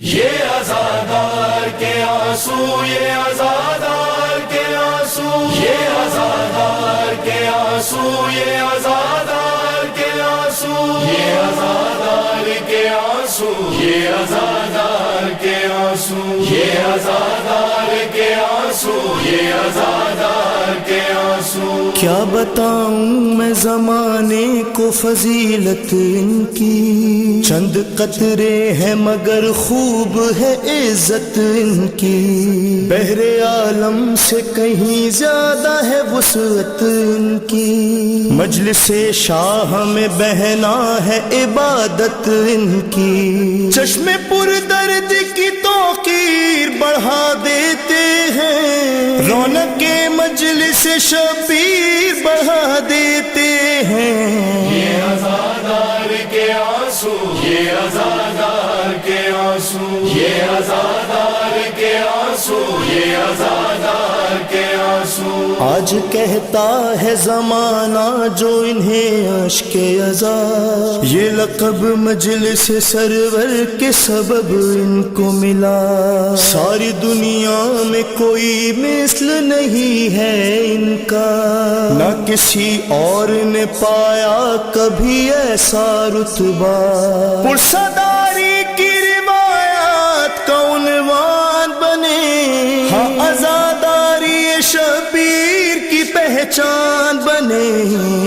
یہ آزادار کے آنسو، یہ آزادار کے آنسو، یہ آزادار کے آنسو، یہ آزادار کے آنسو، یہ آزادار کے آنسو، یہ آزادار کے آنسو، یہ آزادار کے آنسو، یہ آزادار کے آنسو۔ کیا بتاؤں میں زمانے کو فضیلت ان کی، چند قطرے ہیں مگر خوب ہے عزت ان کی، بحر عالم سے کہیں زیادہ ہے وسعت ان کی، مجلس شاہ میں بہنا ہے عبادت ان کی، چشم پر درد کی توقیر بڑھا دیتے ہیں، رونق مجلس شبیر بڑھا دیتے ہیں۔ یہ آزادار کے آنسو، یہ آزادار کے آنسو، یہ آزادار کے آنسو، یہ آزادار کے آنسو۔ آج کہتا ہے زمانہ جو انہیں عشق عذاب، یہ لقب مجلس سرور کے سبب ان کو ملا، ساری دنیا میں کوئی مثل نہیں ہے ان کا، نہ کسی اور نے پایا کبھی ایسا رتبہ، پرصداری کی روایات کا عنوان بنے، ہاں آزاداری شبیر کی پہچان بنے۔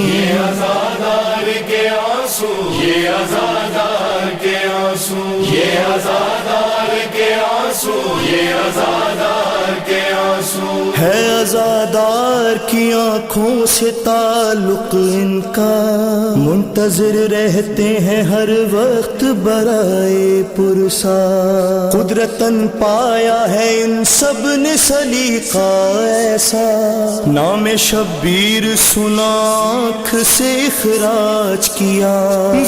یہ آزادار کے آنسو، یہ آزادار کے آنسو، یہ آزادار کے آنسو، یہ آزادار کے آنسو۔ ہے آزادار کی آنکھوں سے تعلق ان کا، منتظر رہتے ہیں ہر وقت برائے پرسا، قدرتاً پایا ہے ان سب نے سلیقہ ایسا، نام شبیر سنا آنکھ سے اخراج کیا،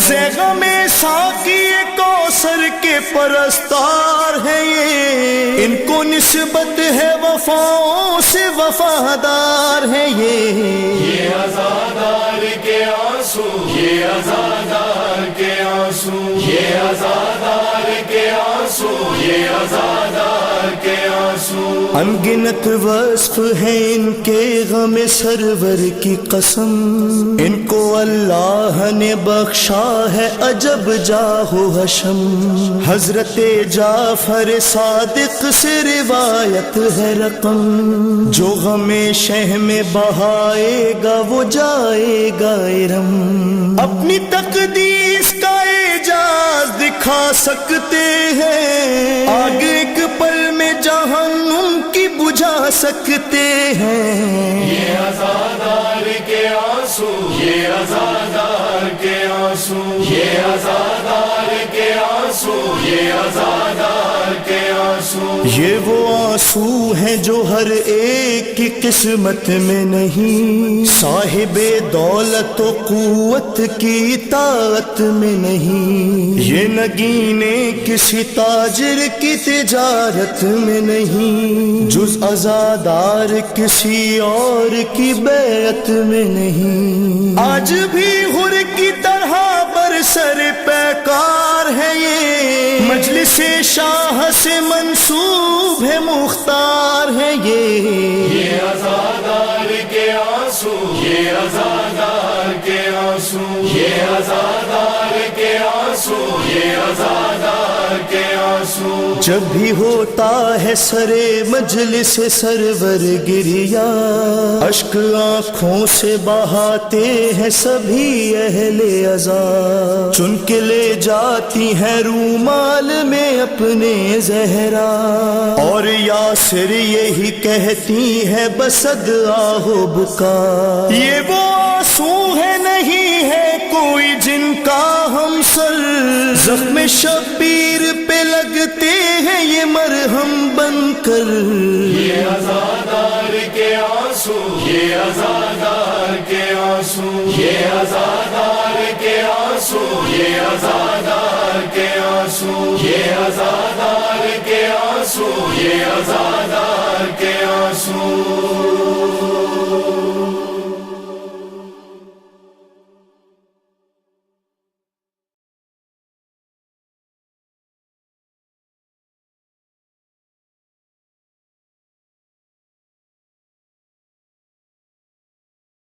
زیغہ میں ساقی کوثر کے پرستار ہے یہ، ان کو نسبت ہے وفاؤں سے وفادار ہے یہ آزادار کے آنسو، یہ آزادار کے آنسو، یہ آزادار کے آنسو، یہ آزادار کے آنسو۔ انگنت وصف ہے ان کے غم سرور کی قسم، ان کو اللہ نے بخشا ہے عجب جاہ و حشم، حضرت جعفر صادق سے روایت ہے رقم، جو غم شہ میں بہائے گا وہ جائے گا ارم، اپنی تقدیس کا اعجاز دکھا سکتے ہیں، آگ ایک پل میں جہنم کی بجھا سکتے ہیں۔ یہ آزادار کے آنسو، یہ آزادار کے آنسو، یہ آزادار کے آنسو، یہ آزادار کے آنسو۔ یہ وہ آنسو ہیں جو ہر ایک کی قسمت میں نہیں، صاحب دولت و قوت کی طاقت میں نہیں، یہ نگینے کسی تاجر کی تجارت میں نہیں، جز آزادار کسی اور کی بیعت میں نہیں، آج بھی حر کی طرح برسر پیکار ہے یہ، مجلس شاہ سے منسوب ہے مختار ہے یہ آزادار کے آنسو، یہ آزادار کے آنسو، یہ آزادار کے آنسو، یہ آزادار کے آنسو۔ جب بھی ہوتا ہے سرے مجلس سرور گریا، اشک آنکھوں سے بہاتے ہیں سبھی اہل عزا، چن کے لے جاتی ہیں رومال میں اپنے زہرا، اور یاسر یہی کہتی ہے بسد آہو بکا، یہ وہ آنسو ہے نہیں ہے کوئی جن کا ہم سر، زخم شبیر پہ لگتے ہیں یہ مرہم بن کر۔ یہ آزادار کے آنسو، یہ آزادار کے آنسو، یہ آزادار کے آنسو، یہ آزادار کے آنسو، یہ آزادار کے آنسو، یہ آزادار کے آنسو۔